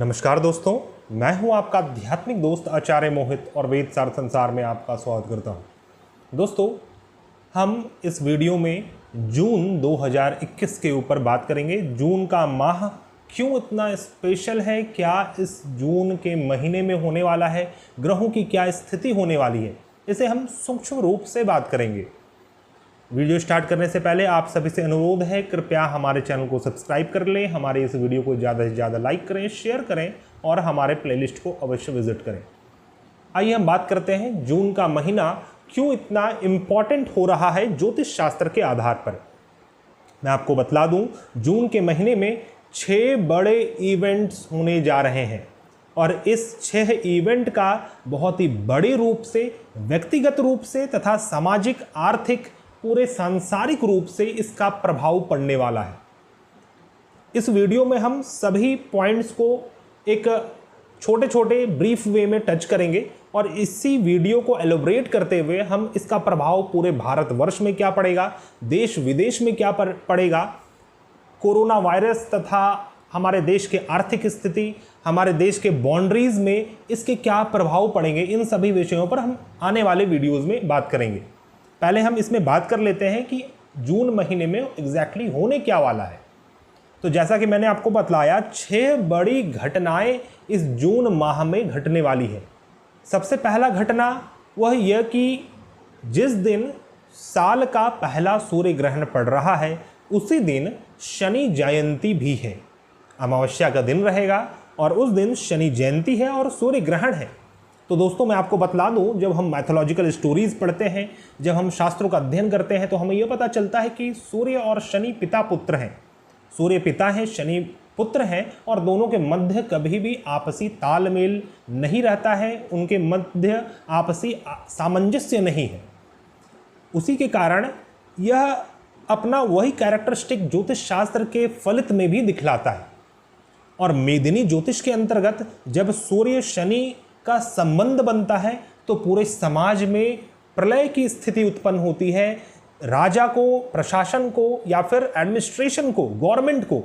नमस्कार दोस्तों, मैं हूं आपका आध्यात्मिक दोस्त आचार्य मोहित और वेद सार संसार में आपका स्वागत करता हूं। दोस्तों, हम इस वीडियो में जून 2021 के ऊपर बात करेंगे। जून का माह क्यों इतना स्पेशल है, क्या इस जून के महीने में होने वाला है, ग्रहों की क्या स्थिति होने वाली है, इसे हम सूक्ष्म रूप से बात करेंगे। वीडियो स्टार्ट करने से पहले आप सभी से अनुरोध है, कृपया हमारे चैनल को सब्सक्राइब कर लें, हमारे इस वीडियो को ज़्यादा से ज़्यादा लाइक करें, शेयर करें और हमारे प्लेलिस्ट को अवश्य विजिट करें। आइए हम बात करते हैं जून का महीना क्यों इतना इम्पॉर्टेंट हो रहा है ज्योतिष शास्त्र के आधार पर। मैं आपको बतला दूं, जून के महीने में 6 बड़े इवेंट्स होने जा रहे हैं और इस 6 इवेंट का बहुत ही बड़े रूप से, व्यक्तिगत रूप से तथा सामाजिक, आर्थिक, पूरे सांसारिक रूप से इसका प्रभाव पड़ने वाला है। इस वीडियो में हम सभी पॉइंट्स को एक छोटे छोटे ब्रीफ वे में टच करेंगे और इसी वीडियो को एलोबरेट करते हुए हम इसका प्रभाव पूरे भारतवर्ष में क्या पड़ेगा, देश विदेश में क्या पड़ेगा, कोरोना वायरस तथा हमारे देश के आर्थिक स्थिति, हमारे देश के बाउंड्रीज में इसके क्या प्रभाव पड़ेंगे, इन सभी विषयों पर हम आने वाले वीडियोज़ में बात करेंगे। पहले हम इसमें बात कर लेते हैं कि जून महीने में एग्जैक्टली होने क्या वाला है। तो जैसा कि मैंने आपको बतलाया, 6 बड़ी घटनाएं इस जून माह में घटने वाली है। सबसे पहला घटना वह यह कि जिस दिन साल का पहला सूर्य ग्रहण पड़ रहा है उसी दिन शनि जयंती भी है। अमावस्या का दिन रहेगा और उस दिन शनि जयंती है और सूर्य ग्रहण है। तो दोस्तों, मैं आपको बतला दूं, जब हम मैथोलॉजिकल स्टोरीज पढ़ते हैं, जब हम शास्त्रों का अध्ययन करते हैं तो हमें यह पता चलता है कि सूर्य और शनि पिता पुत्र हैं। सूर्य पिता हैं, शनि पुत्र हैं और दोनों के मध्य कभी भी आपसी तालमेल नहीं रहता है, उनके मध्य आपसी सामंजस्य नहीं है। उसी के कारण यह अपना वही कैरेक्टरिस्टिक ज्योतिष शास्त्र के फलित में भी दिखलाता है। और मेदिनी ज्योतिष के अंतर्गत जब सूर्य शनि का संबंध बनता है तो पूरे समाज में प्रलय की स्थिति उत्पन्न होती है। राजा को, प्रशासन को या फिर एडमिनिस्ट्रेशन को, गवर्नमेंट को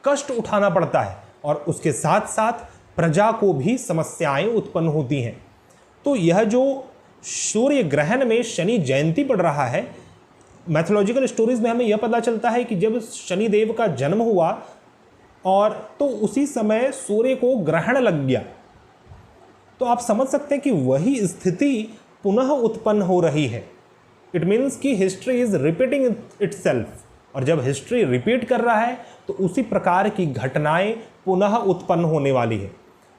कष्ट उठाना पड़ता है और उसके साथ साथ प्रजा को भी समस्याएं उत्पन्न होती हैं। तो यह जो सूर्य ग्रहण में शनि जयंती पड़ रहा है, मैथोलॉजिकल स्टोरीज में हमें यह पता चलता है कि जब शनिदेव का जन्म हुआ और तो उसी समय सूर्य को ग्रहण लग गया। तो आप समझ सकते हैं कि वही स्थिति पुनः उत्पन्न हो रही है। इट मीन्स कि हिस्ट्री इज रिपीटिंग इटसेल्फ, और जब हिस्ट्री रिपीट कर रहा है तो उसी प्रकार की घटनाएं पुनः उत्पन्न होने वाली है।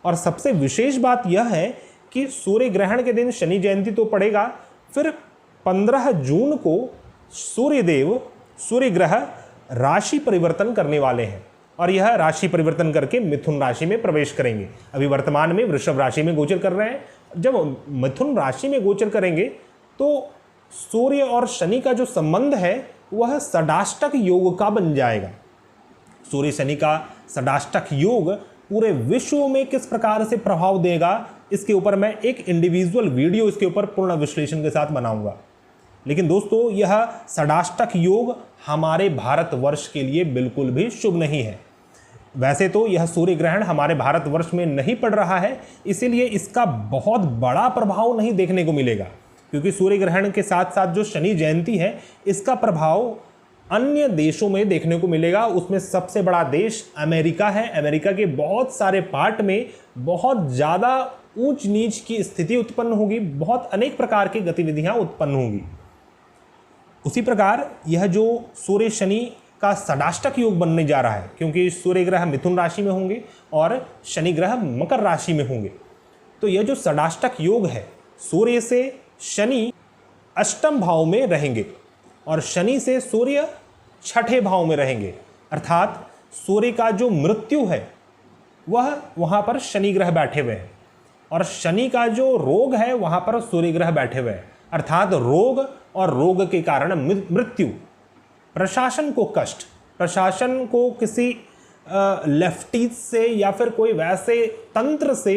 और सबसे विशेष बात यह है कि सूर्य ग्रहण के दिन शनि जयंती तो पड़ेगा, फिर 15 जून को सूर्यदेव, सूर्य ग्रह राशि परिवर्तन करने वाले हैं और यह राशि परिवर्तन करके मिथुन राशि में प्रवेश करेंगे। अभी वर्तमान में वृषभ राशि में गोचर कर रहे हैं। जब मिथुन राशि में गोचर करेंगे तो सूर्य और शनि का जो संबंध है वह षडाष्टक योग का बन जाएगा। सूर्य शनि का षडाष्टक योग पूरे विश्व में किस प्रकार से प्रभाव देगा, इसके ऊपर मैं एक इंडिविजुअल वीडियो इसके ऊपर पूर्ण विश्लेषण के साथ बनाऊंगा। लेकिन दोस्तों, यह षडाष्टक योग हमारे भारतवर्ष के लिए बिल्कुल भी शुभ नहीं है। वैसे तो यह सूर्य ग्रहण हमारे भारतवर्ष में नहीं पड़ रहा है, इसीलिए इसका बहुत बड़ा प्रभाव नहीं देखने को मिलेगा, क्योंकि सूर्य ग्रहण के साथ साथ जो शनि जयंती है इसका प्रभाव अन्य देशों में देखने को मिलेगा। उसमें सबसे बड़ा देश अमेरिका है। अमेरिका के बहुत सारे पार्ट में बहुत ज़्यादा ऊंच नीच की स्थिति उत्पन्न होगी, बहुत अनेक प्रकार की गतिविधियाँ उत्पन्न होंगी। उसी प्रकार यह जो सूर्य शनि का षडाष्टक योग बनने जा रहा है, क्योंकि सूर्य ग्रह मिथुन राशि में होंगे और शनि ग्रह मकर राशि में होंगे, तो यह जो षडाष्टक योग है, सूर्य से शनि अष्टम भाव में रहेंगे और शनि से सूर्य छठे भाव में रहेंगे। अर्थात सूर्य का जो मृत्यु है वह वहाँ पर शनि ग्रह बैठे हुए हैं और शनि का जो रोग है वहाँ पर सूर्य ग्रह बैठे हुए हैं। अर्थात रोग और रोग के कारण मृत्यु, प्रशासन को कष्ट, प्रशासन को किसी लेफ्टीज से या फिर कोई वैसे तंत्र से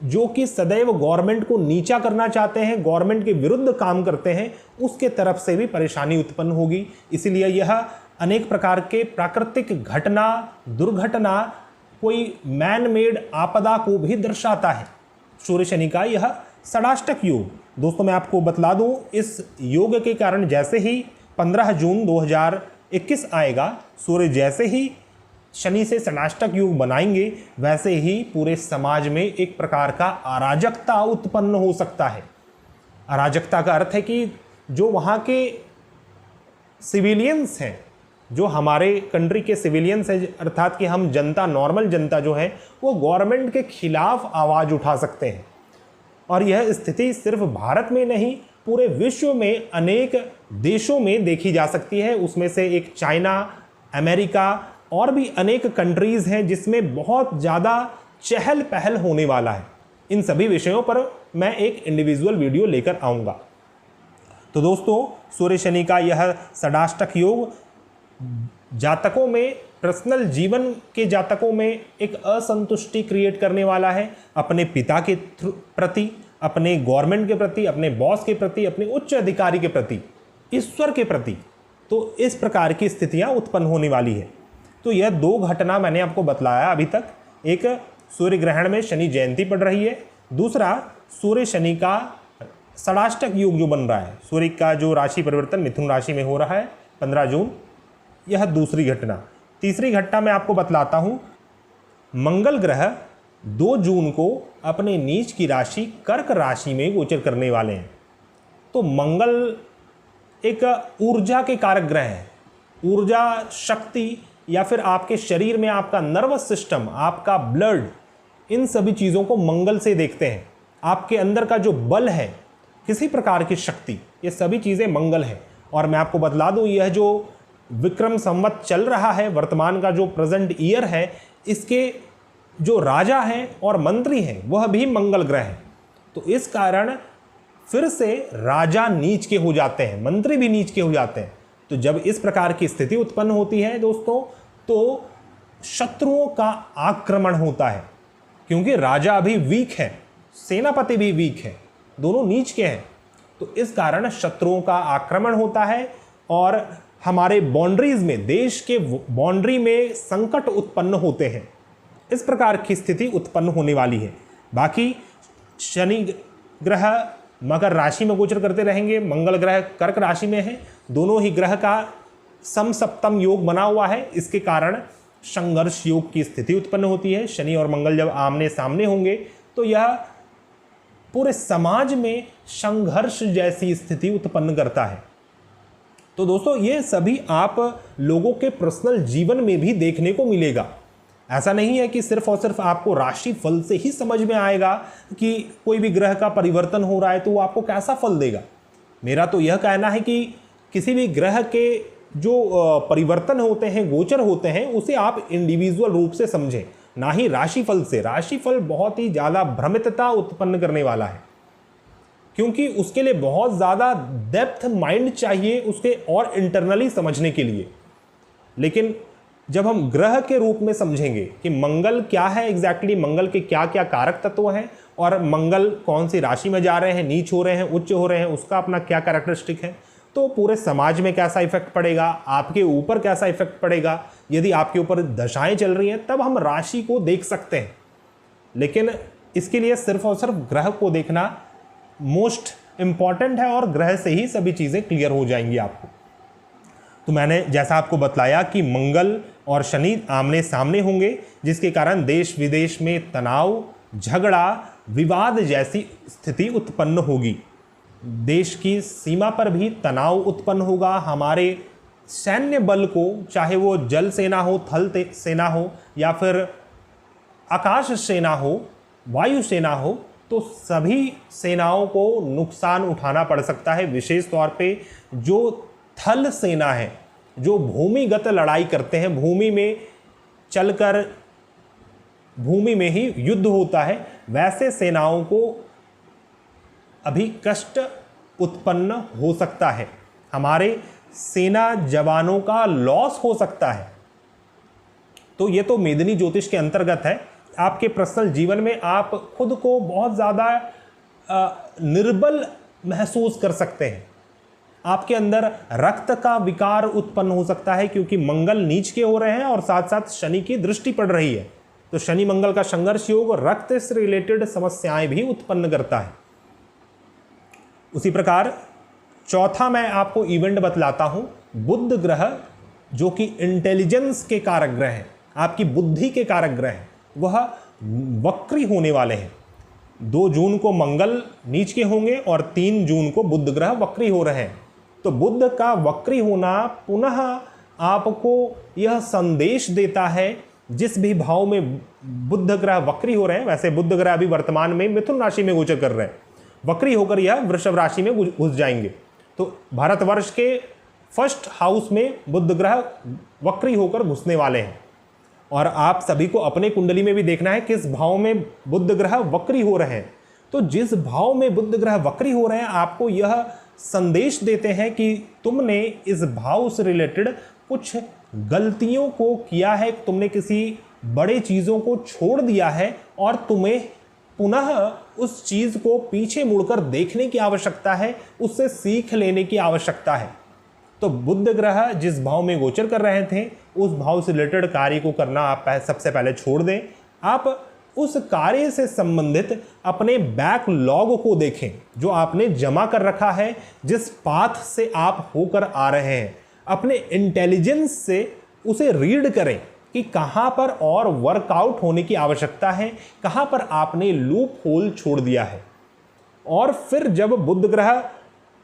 जो कि सदैव गवर्नमेंट को नीचा करना चाहते हैं, गवर्नमेंट के विरुद्ध काम करते हैं, उसके तरफ से भी परेशानी उत्पन्न होगी। इसीलिए यह अनेक प्रकार के प्राकृतिक घटना, दुर्घटना कोई मैन मेड आपदा को भी दर्शाता है। सूर्य शनि का यह षडाष्टक योग, दोस्तों मैं आपको बतला दूं, इस योग के कारण जैसे ही 15 जून 2021 आएगा, सूर्य जैसे ही शनि से षडाष्टक योग बनाएंगे, वैसे ही पूरे समाज में एक प्रकार का अराजकता उत्पन्न हो सकता है। अराजकता का अर्थ है कि जो वहाँ के सिविलियंस हैं, जो हमारे कंट्री के सिविलियंस हैं, अर्थात कि हम जनता, नॉर्मल जनता जो है, वो गवर्नमेंट के खिलाफ आवाज़ उठा सकते हैं। और यह स्थिति सिर्फ भारत में नहीं, पूरे विश्व में अनेक देशों में देखी जा सकती है। उसमें से एक चाइना, अमेरिका और भी अनेक कंट्रीज़ हैं जिसमें बहुत ज़्यादा चहल पहल होने वाला है। इन सभी विषयों पर मैं एक इंडिविजुअल वीडियो लेकर आऊँगा। तो दोस्तों, सूर्य शनि का यह षडाष्टक योग जातकों में, पर्सनल जीवन के जातकों में एक असंतुष्टि क्रिएट करने वाला है, अपने पिता के प्रति, अपने गवर्नमेंट के प्रति, अपने बॉस के प्रति, अपने उच्च अधिकारी के प्रति, ईश्वर के प्रति। तो इस प्रकार की स्थितियां उत्पन्न होने वाली है। तो यह दो घटना मैंने आपको बतलाया अभी तक। एक, सूर्य ग्रहण में शनि जयंती पड़ रही है। दूसरा, सूर्य शनि का षडाष्टक योग जो बन रहा है, सूर्य का जो राशि परिवर्तन मिथुन राशि में हो रहा है 15 जून, यह दूसरी घटना। तीसरी घटना मैं आपको बतलाता हूँ। मंगल ग्रह 2 जून को अपने नीच की राशि कर्क राशि में गोचर करने वाले हैं। तो मंगल एक ऊर्जा के कारक ग्रह है। ऊर्जा, शक्ति, या फिर आपके शरीर में आपका नर्वस सिस्टम, आपका ब्लड, इन सभी चीज़ों को मंगल से देखते हैं। आपके अंदर का जो बल है, किसी प्रकार की शक्ति, ये सभी चीज़ें मंगल हैं। और मैं आपको बतला दूं, यह जो विक्रम संवत चल रहा है, वर्तमान का जो प्रेजेंट ईयर है, इसके जो राजा हैं और मंत्री हैं वह भी मंगल ग्रह हैं। तो इस कारण फिर से राजा नीच के हो जाते हैं, मंत्री भी नीच के हो जाते हैं। तो जब इस प्रकार की स्थिति उत्पन्न होती है दोस्तों, तो शत्रुओं का आक्रमण होता है, क्योंकि राजा अभी वीक है, सेनापति भी वीक है, दोनों नीच के हैं। तो इस कारण शत्रुओं का आक्रमण होता है और हमारे बाउंड्रीज में, देश के बाउंड्री में संकट उत्पन्न होते हैं। इस प्रकार की स्थिति उत्पन्न होने वाली है। बाकी शनि ग्रह मकर राशि में गोचर करते रहेंगे, मंगल ग्रह कर्क राशि में है। दोनों ही ग्रह का समसप्तम योग बना हुआ है। इसके कारण संघर्ष योग की स्थिति उत्पन्न होती है। शनि और मंगल जब आमने सामने होंगे तो यह पूरे समाज में संघर्ष जैसी स्थिति उत्पन्न करता है। तो दोस्तों, ये सभी आप लोगों के पर्सनल जीवन में भी देखने को मिलेगा। ऐसा नहीं है कि सिर्फ और सिर्फ आपको राशि फल से ही समझ में आएगा कि कोई भी ग्रह का परिवर्तन हो रहा है तो वो आपको कैसा फल देगा। मेरा तो यह कहना है कि किसी भी ग्रह के जो परिवर्तन होते हैं, गोचर होते हैं, उसे आप इंडिविजुअल रूप से समझें, ना ही राशिफल से। राशिफल बहुत ही ज़्यादा भ्रमितता उत्पन्न करने वाला है, क्योंकि उसके लिए बहुत ज़्यादा डेप्थ माइंड चाहिए उसके और इंटरनली समझने के लिए। लेकिन जब हम ग्रह के रूप में समझेंगे कि मंगल क्या है एग्जैक्टली, मंगल के क्या क्या कारक तत्व हैं और मंगल कौन सी राशि में जा रहे हैं, नीच हो रहे हैं, उच्च हो रहे हैं, उसका अपना क्या कैरेक्टरिस्टिक है, तो पूरे समाज में कैसा इफेक्ट पड़ेगा, आपके ऊपर कैसा इफेक्ट पड़ेगा, यदि आपके ऊपर दशाएं चल रही हैं तब हम राशि को देख सकते हैं। लेकिन इसके लिए सिर्फ और सिर्फ ग्रह को देखना मोस्ट इम्पॉर्टेंट है और ग्रह से ही सभी चीज़ें क्लियर हो जाएंगी आपको। तो मैंने जैसा आपको बतलाया कि मंगल और शनि आमने सामने होंगे, जिसके कारण देश विदेश में तनाव, झगड़ा, विवाद जैसी स्थिति उत्पन्न होगी। देश की सीमा पर भी तनाव उत्पन्न होगा। हमारे सैन्य बल को, चाहे वो जल सेना हो, थल सेना हो या फिर आकाश सेना हो, वायु सेना हो, तो सभी सेनाओं को नुकसान उठाना पड़ सकता है। विशेष तौर पे जो थल सेना है, जो भूमिगत लड़ाई करते हैं, भूमि में चलकर भूमि में ही युद्ध होता है, वैसे सेनाओं को अभी कष्ट उत्पन्न हो सकता है। हमारे सेना जवानों का लॉस हो सकता है। तो ये तो मेदिनी ज्योतिष के अंतर्गत है। आपके पर्सनल जीवन में आप खुद को बहुत ज़्यादा निर्बल महसूस कर सकते हैं। आपके अंदर रक्त का विकार उत्पन्न हो सकता है, क्योंकि मंगल नीच के हो रहे हैं और साथ साथ शनि की दृष्टि पड़ रही है। तो शनि मंगल का संघर्ष योग रक्त से रिलेटेड समस्याएं भी उत्पन्न करता है। उसी प्रकार चौथा मैं आपको इवेंट बतलाता हूं, बुध ग्रह जो कि इंटेलिजेंस के कारक ग्रह हैं, आपकी बुद्धि के कारक ग्रह हैं, वह वक्री होने वाले हैं। 2 जून को मंगल नीच के होंगे और 3 जून को बुध ग्रह वक्री हो रहे हैं। तो बुध का वक्री होना पुनः आपको यह संदेश देता है, जिस भी भाव में बुध ग्रह वक्री हो रहे हैं, वैसे बुध ग्रह अभी वर्तमान में मिथुन राशि में गोचर कर रहे हैं, वक्री होकर यह वृषभ राशि में घुस जाएंगे। तो भारतवर्ष के फर्स्ट हाउस में बुध ग्रह वक्री होकर घुसने वाले हैं। और आप सभी को अपने कुंडली में भी देखना है किस भाव में बुध ग्रह वक्री हो रहे हैं। तो जिस भाव में बुध ग्रह वक्री हो रहे हैं, आपको यह संदेश देते हैं कि तुमने इस भाव से रिलेटेड कुछ गलतियों को किया है, तुमने किसी बड़े चीज़ों को छोड़ दिया है और तुम्हें पुनः उस चीज़ को पीछे मुड़कर देखने की आवश्यकता है, उससे सीख लेने की आवश्यकता है। तो बुध ग्रह जिस भाव में गोचर कर रहे थे, उस भाव से रिलेटेड कार्य को करना आप सबसे पहले छोड़ दें। आप उस कार्य से संबंधित अपने बैकलॉग को देखें, जो आपने जमा कर रखा है, जिस पाथ से आप होकर आ रहे हैं। अपने इंटेलिजेंस से उसे रीड करें कि कहाँ पर और वर्कआउट होने की आवश्यकता है, कहाँ पर आपने लूप होल छोड़ दिया है। और फिर जब बुध ग्रह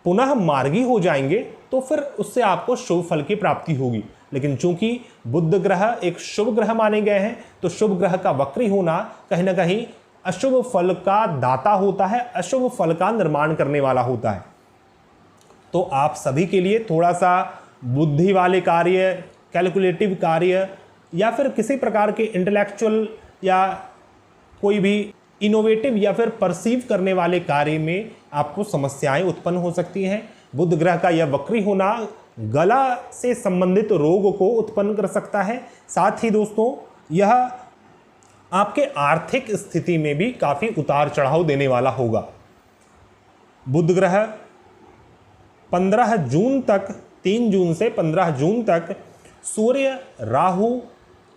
पुनः मार्गी हो जाएंगे तो फिर उससे आपको शुभ फल की प्राप्ति होगी। लेकिन चूंकि बुध ग्रह एक शुभ ग्रह माने गए हैं, तो शुभ ग्रह का वक्री होना कहीं ना कहीं अशुभ फल का दाता होता है, अशुभ फल का निर्माण करने वाला होता है। तो आप सभी के लिए थोड़ा सा बुद्धि वाले कार्य, कैलकुलेटिव कार्य या फिर किसी प्रकार के इंटेलेक्चुअल या कोई भी इनोवेटिव या फिर परसीव करने वाले कार्य में आपको समस्याएं उत्पन्न हो सकती हैं। बुध ग्रह का यह वक्री होना गला से संबंधित रोग को उत्पन्न कर सकता है। साथ ही दोस्तों, यह आपके आर्थिक स्थिति में भी काफ़ी उतार चढ़ाव देने वाला होगा। बुध ग्रह 15 जून तक, 3 जून से 15 जून तक सूर्य राहु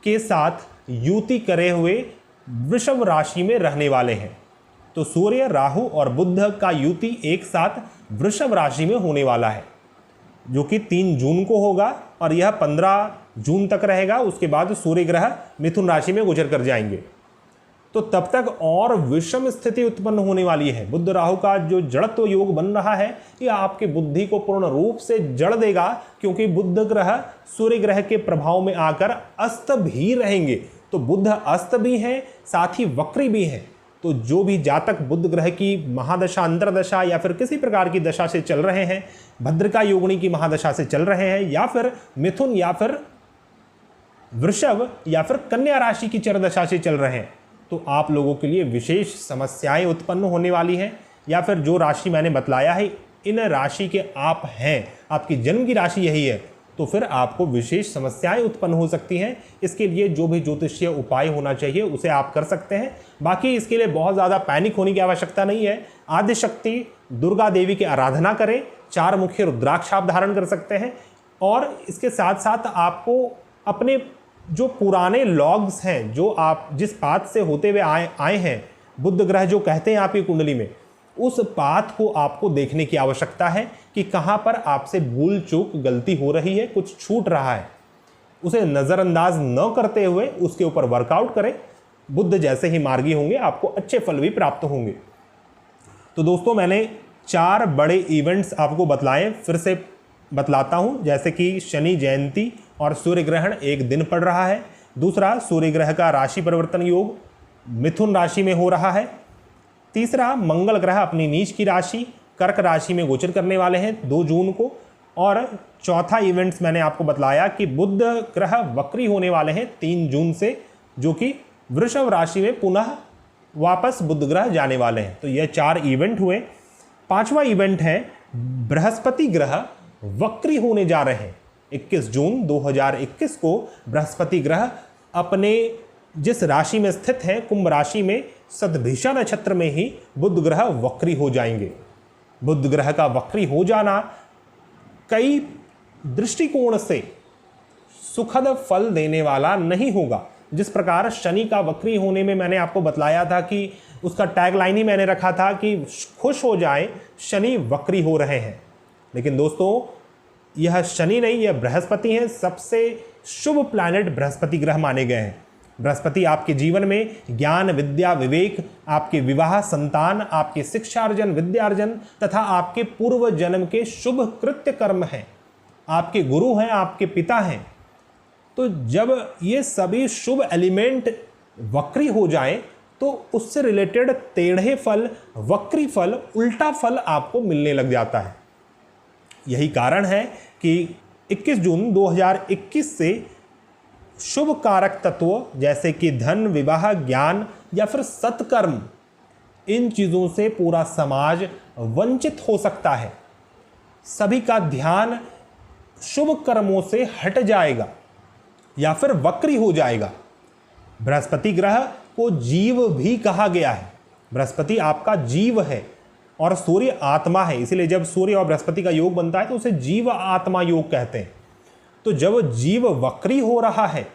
के साथ युति करे हुए वृषभ राशि में रहने वाले हैं। तो सूर्य राहु और बुध का युति एक साथ वृषभ राशि में होने वाला है, जो कि 3 जून को होगा और यह 15 जून तक रहेगा। उसके बाद सूर्य ग्रह मिथुन राशि में गुजर कर जाएंगे। तो तब तक और विषम स्थिति उत्पन्न होने वाली है। बुध राहु का जो जड़त्व योग बन रहा है, यह आपकी बुद्धि को पूर्ण रूप से जड़ देगा, क्योंकि बुध ग्रह सूर्य ग्रह के प्रभाव में आकर अस्त भी रहेंगे। तो बुध अस्त भी हैं, साथ ही वक्री भी हैं। तो जो भी जातक बुध ग्रह की महादशा, अंतरदशा या फिर किसी प्रकार की दशा से चल रहे हैं, भद्रका योगिनी की महादशा से चल रहे हैं, या फिर मिथुन या फिर वृषभ या फिर कन्या राशि की चरदशा से चल रहे हैं, तो आप लोगों के लिए विशेष समस्याएं उत्पन्न होने वाली हैं। या फिर जो राशि मैंने बतलाया है, इन राशि के आप हैं, आपकी जन्म की राशि यही है, तो फिर आपको विशेष समस्याएं उत्पन्न हो सकती हैं। इसके लिए जो भी ज्योतिषीय उपाय होना चाहिए उसे आप कर सकते हैं। बाकी इसके लिए बहुत ज़्यादा पैनिक होने की आवश्यकता नहीं है। आदिशक्ति दुर्गा देवी की आराधना करें, 4 मुखी रुद्राक्ष आप धारण कर सकते हैं। और इसके साथ साथ आपको अपने जो पुराने लॉग्स हैं, जो आप जिस पाथ से होते हुए आए हैं, बुध ग्रह जो कहते हैं आपकी कुंडली में, उस पाथ को आपको देखने की आवश्यकता है कि कहाँ पर आपसे भूल चूक गलती हो रही है, कुछ छूट रहा है। उसे नज़रअंदाज न करते हुए उसके ऊपर वर्कआउट करें। बुध जैसे ही मार्गी होंगे, आपको अच्छे फल भी प्राप्त होंगे। तो दोस्तों, मैंने 4 बड़े इवेंट्स आपको बतलाए, फिर से बतलाता हूँ। जैसे कि शनि जयंती और सूर्य ग्रहण एक दिन पड़ रहा है। दूसरा, सूर्य ग्रह का राशि परिवर्तन योग मिथुन राशि में हो रहा है। तीसरा, मंगल ग्रह अपनी नीच की राशि कर्क राशि में गोचर करने वाले हैं 2 जून को। और चौथा इवेंट्स मैंने आपको बतलाया कि बुध ग्रह वक्री होने वाले हैं 3 जून से, जो कि वृषभ राशि में पुनः वापस बुध ग्रह जाने वाले हैं। तो यह 4 इवेंट हुए। 5वां इवेंट है बृहस्पति ग्रह वक्री होने जा रहे हैं। 21 जून 2021 को बृहस्पति ग्रह अपने जिस राशि में स्थित है, कुंभ राशि में, सतभिषा नक्षत्र में ही बुध ग्रह वक्री हो जाएंगे। बुध ग्रह का वक्री हो जाना कई दृष्टिकोण से सुखद फल देने वाला नहीं होगा। जिस प्रकार शनि का वक्री होने में मैंने आपको बतलाया था कि उसका टैगलाइन ही मैंने रखा था कि खुश हो जाएं, शनि वक्री हो रहे हैं। लेकिन दोस्तों यह शनि नहीं, यह बृहस्पति हैं। सबसे शुभ प्लैनेट बृहस्पति ग्रह माने गए हैं। बृहस्पति आपके जीवन में ज्ञान, विद्या, विवेक, आपके विवाह, संतान, आपके शिक्षार्जन, विद्यार्जन तथा आपके पूर्व जन्म के शुभ कृत्य कर्म हैं, आपके गुरु हैं, आपके पिता हैं। तो जब ये सभी शुभ एलिमेंट वक्री हो जाएं तो उससे रिलेटेड टेढ़े फल, वक्री फल, उल्टा फल आपको मिलने लग जाता है। यही कारण है कि 21 जून 2021 से शुभ कारक तत्व जैसे कि धन, विवाह, ज्ञान या फिर सत्कर्म, इन चीज़ों से पूरा समाज वंचित हो सकता है। सभी का ध्यान शुभ कर्मों से हट जाएगा या फिर वक्री हो जाएगा। बृहस्पति ग्रह को जीव भी कहा गया है। बृहस्पति आपका जीव है और सूर्य आत्मा है, इसलिए जब सूर्य और बृहस्पति का योग बनता है तो उसे जीव आत्मा योग कहते हैं। तो जब जीव वक्री हो रहा है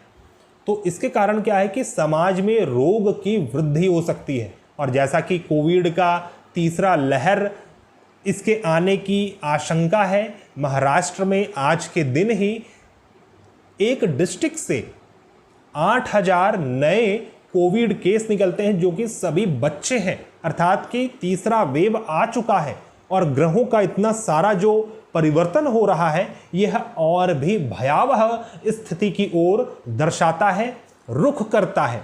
तो इसके कारण क्या है कि समाज में रोग की वृद्धि हो सकती है। और जैसा कि कोविड का तीसरा लहर, इसके आने की आशंका है। महाराष्ट्र में आज के दिन ही एक डिस्ट्रिक्ट से 8000 नए कोविड केस निकलते हैं, जो कि सभी बच्चे हैं, अर्थात कि तीसरा वेव आ चुका है। और ग्रहों का इतना सारा जो परिवर्तन हो रहा है, यह और भी भयावह स्थिति की ओर दर्शाता है, रुख करता है।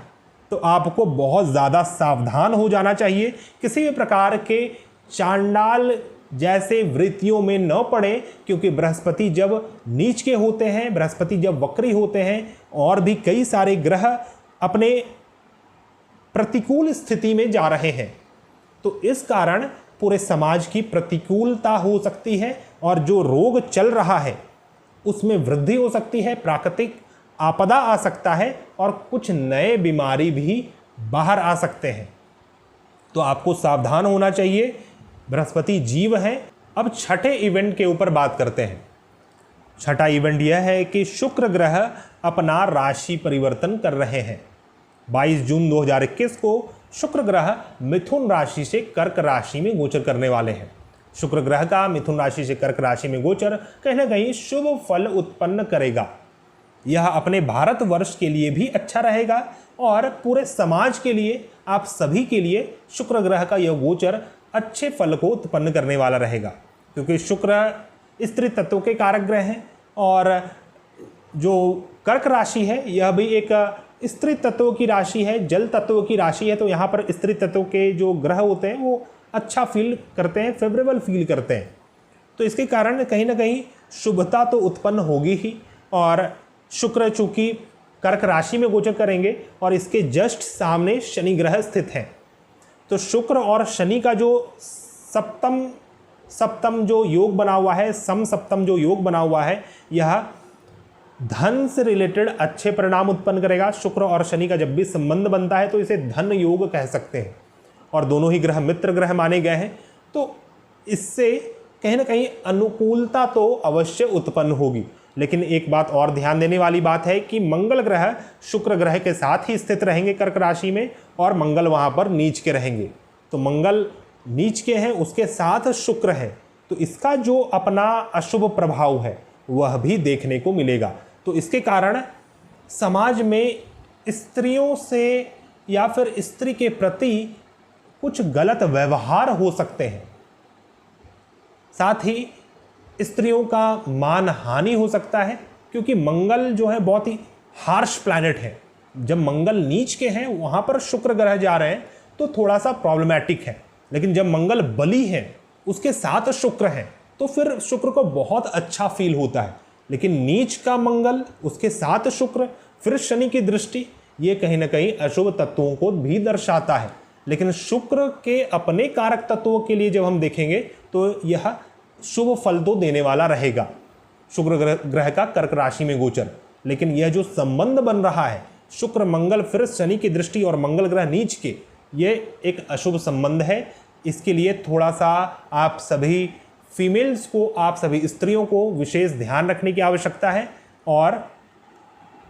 तो आपको बहुत ज़्यादा सावधान हो जाना चाहिए, किसी भी प्रकार के चांडाल जैसे वृत्तियों में न पड़े, क्योंकि बृहस्पति जब नीच के होते हैं, बृहस्पति जब वक्री होते हैं, और भी कई सारे ग्रह अपने प्रतिकूल स्थिति में जा रहे हैं, तो इस कारण पूरे समाज की प्रतिकूलता हो सकती है और जो रोग चल रहा है उसमें वृद्धि हो सकती है, प्राकृतिक आपदा आ सकता है और कुछ नए बीमारी भी बाहर आ सकते हैं। तो आपको सावधान होना चाहिए। बृहस्पति जीव है। अब छठे इवेंट के ऊपर बात करते हैं। छठा इवेंट यह है कि शुक्र ग्रह अपना राशि परिवर्तन कर रहे हैं। 22 जून 2021 को शुक्र ग्रह मिथुन राशि से कर्क राशि में गोचर करने वाले हैं। शुक्र ग्रह का मिथुन राशि से कर्क राशि में गोचर कहीं ना कहीं शुभ फल उत्पन्न करेगा। यह अपने भारतवर्ष के लिए भी अच्छा रहेगा और पूरे समाज के लिए, आप सभी के लिए शुक्र ग्रह का यह गोचर अच्छे फल को उत्पन्न करने वाला रहेगा, क्योंकि शुक्र स्त्री तत्व के कारक ग्रह हैं और जो कर्क राशि है यह भी एक स्त्री तत्व की राशि है, जल तत्व की राशि है। तो यहाँ पर स्त्री तत्व के जो ग्रह होते हैं वो अच्छा फील करते हैं, फेवरेबल फील करते हैं। तो इसके कारण कहीं ना कहीं शुभता तो उत्पन्न होगी ही। और शुक्र चूंकि कर्क राशि में गोचर करेंगे और इसके जस्ट सामने शनि ग्रह स्थित है, तो शुक्र और शनि का जो सप्तम जो योग बना हुआ है, सप्तम जो योग बना हुआ है, यह धन से रिलेटेड अच्छे परिणाम उत्पन्न करेगा। शुक्र और शनि का जब भी संबंध बनता है तो इसे धन योग कह सकते हैं और दोनों ही ग्रह मित्र ग्रह माने गए हैं। तो इससे कहीं ना कहीं अनुकूलता तो अवश्य उत्पन्न होगी। लेकिन एक बात और ध्यान देने वाली बात है कि मंगल ग्रह शुक्र ग्रह के साथ ही स्थित रहेंगे कर्क राशि में, और मंगल वहाँ पर नीच के रहेंगे। तो मंगल नीच के हैं, उसके साथ शुक्र है, तो इसका जो अपना अशुभ प्रभाव है वह भी देखने को मिलेगा। तो इसके कारण समाज में स्त्रियों से या फिर स्त्री के प्रति कुछ गलत व्यवहार हो सकते हैं। साथ ही स्त्रियों का मान हानि हो सकता है, क्योंकि मंगल जो है बहुत ही हार्श प्लैनेट है। जब मंगल नीच के हैं वहाँ पर शुक्र ग्रह जा रहे हैं तो थोड़ा सा प्रॉब्लमैटिक है। लेकिन जब मंगल बली है, उसके साथ शुक्र है, तो फिर शुक्र को बहुत अच्छा फील होता है। लेकिन नीच का मंगल, उसके साथ शुक्र, फिर शनि की दृष्टि, ये कहीं ना कहीं अशुभ तत्वों को भी दर्शाता है। लेकिन शुक्र के अपने कारक तत्वों के लिए जब हम देखेंगे तो यह शुभ फल तो देने वाला रहेगा, शुक्र ग्रह का कर्क राशि में गोचर। लेकिन यह जो संबंध बन रहा है शुक्र मंगल फिर शनि की दृष्टि और मंगल ग्रह नीच के, ये एक अशुभ संबंध है। इसके लिए थोड़ा सा आप सभी फीमेल्स को, आप सभी स्त्रियों को विशेष ध्यान रखने की आवश्यकता है और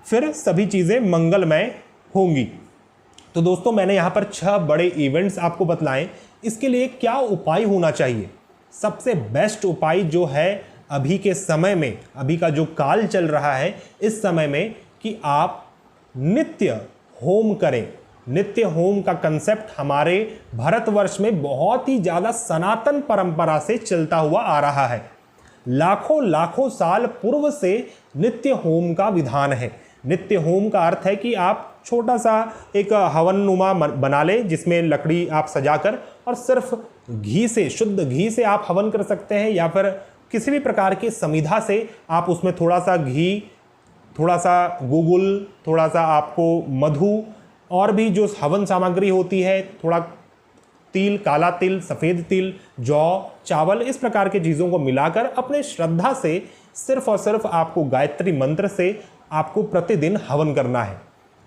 फिर सभी चीज़ें मंगलमय होंगी। तो दोस्तों मैंने यहाँ पर 6 बड़े इवेंट्स आपको बतलाएं। इसके लिए क्या उपाय होना चाहिए? सबसे बेस्ट उपाय जो है अभी के समय में, अभी का जो काल चल रहा है इस समय में, कि आप नित्य होम करें। नित्य होम का कंसेप्ट हमारे भारतवर्ष में बहुत ही ज़्यादा सनातन परंपरा से चलता हुआ आ रहा है। लाखों लाखों साल पूर्व से नित्य होम का विधान है। नित्य होम का अर्थ है कि आप छोटा सा एक हवननुमा बना लें, जिसमें लकड़ी आप सजाकर और सिर्फ घी से, शुद्ध घी से आप हवन कर सकते हैं, या फिर किसी भी प्रकार की समिधा से आप उसमें थोड़ा सा घी, थोड़ा सा गुगुल, थोड़ा सा आपको मधु और भी जो हवन सामग्री होती है, थोड़ा तिल, काला तिल, सफ़ेद तिल, जौ, चावल, इस प्रकार की चीज़ों को मिलाकर अपने श्रद्धा से सिर्फ और सिर्फ आपको गायत्री मंत्र से आपको प्रतिदिन हवन करना है।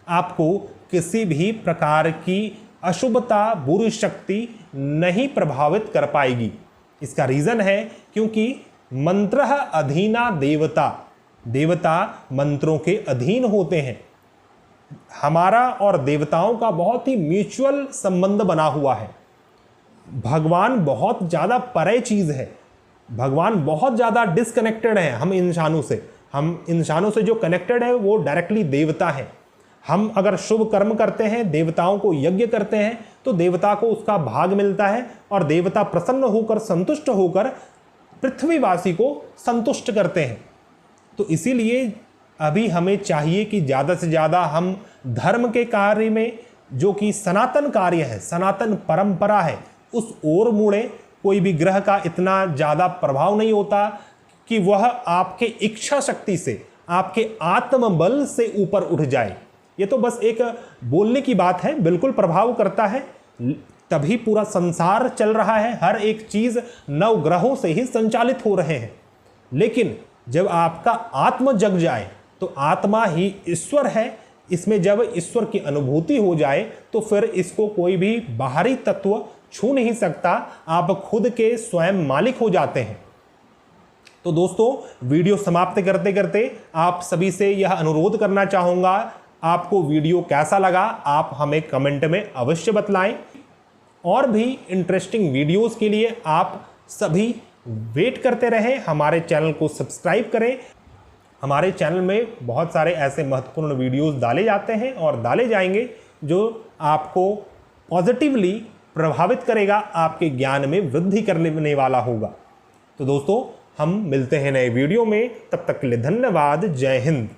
आपको किसी भी प्रकार की अशुभता, बुरी शक्ति नहीं प्रभावित कर पाएगी। इसका रीज़न है क्योंकि मंत्रः अधीना देवता, देवता मंत्रों के अधीन होते हैं। हमारा और देवताओं का बहुत ही म्यूचुअल संबंध बना हुआ है। भगवान बहुत ज़्यादा परे चीज़ है। भगवान बहुत ज़्यादा डिसकनेक्टेड है हम इंसानों से। हम इंसानों से जो कनेक्टेड है वो डायरेक्टली देवता है। हम अगर शुभ कर्म करते हैं, देवताओं को यज्ञ करते हैं, तो देवता को उसका भाग मिलता है और देवता प्रसन्न होकर, संतुष्ट होकर पृथ्वीवासी को संतुष्ट करते हैं। तो इसीलिए अभी हमें चाहिए कि ज़्यादा से ज़्यादा हम धर्म के कार्य में, जो कि सनातन कार्य है, सनातन परंपरा है, उस ओर मुड़े। कोई भी ग्रह का इतना ज़्यादा प्रभाव नहीं होता कि वह आपके इच्छा शक्ति से, आपके आत्मबल से ऊपर उठ जाए। ये तो बस एक बोलने की बात है, बिल्कुल प्रभाव करता है, तभी पूरा संसार चल रहा है। हर एक चीज़ नवग्रहों से ही संचालित हो रहे हैं। लेकिन जब आपका आत्म जग जाए तो आत्मा ही ईश्वर है। इसमें जब ईश्वर की अनुभूति हो जाए तो फिर इसको कोई भी बाहरी तत्व छू नहीं सकता। आप खुद के स्वयं मालिक हो जाते हैं। तो दोस्तों, वीडियो समाप्त करते करते आप सभी से यह अनुरोध करना चाहूँगा, आपको वीडियो कैसा लगा आप हमें कमेंट में अवश्य बतलाएं। और भी इंटरेस्टिंग वीडियोस के लिए आप सभी वेट करते रहें, हमारे चैनल को सब्सक्राइब करें। हमारे चैनल में बहुत सारे ऐसे महत्वपूर्ण वीडियोस डाले जाते हैं और डाले जाएंगे जो आपको पॉजिटिवली प्रभावित करेगा, आपके ज्ञान में वृद्धि करने वाला होगा। तो दोस्तों, हम मिलते हैं नए वीडियो में, तब तक के लिए धन्यवाद। जय हिंद।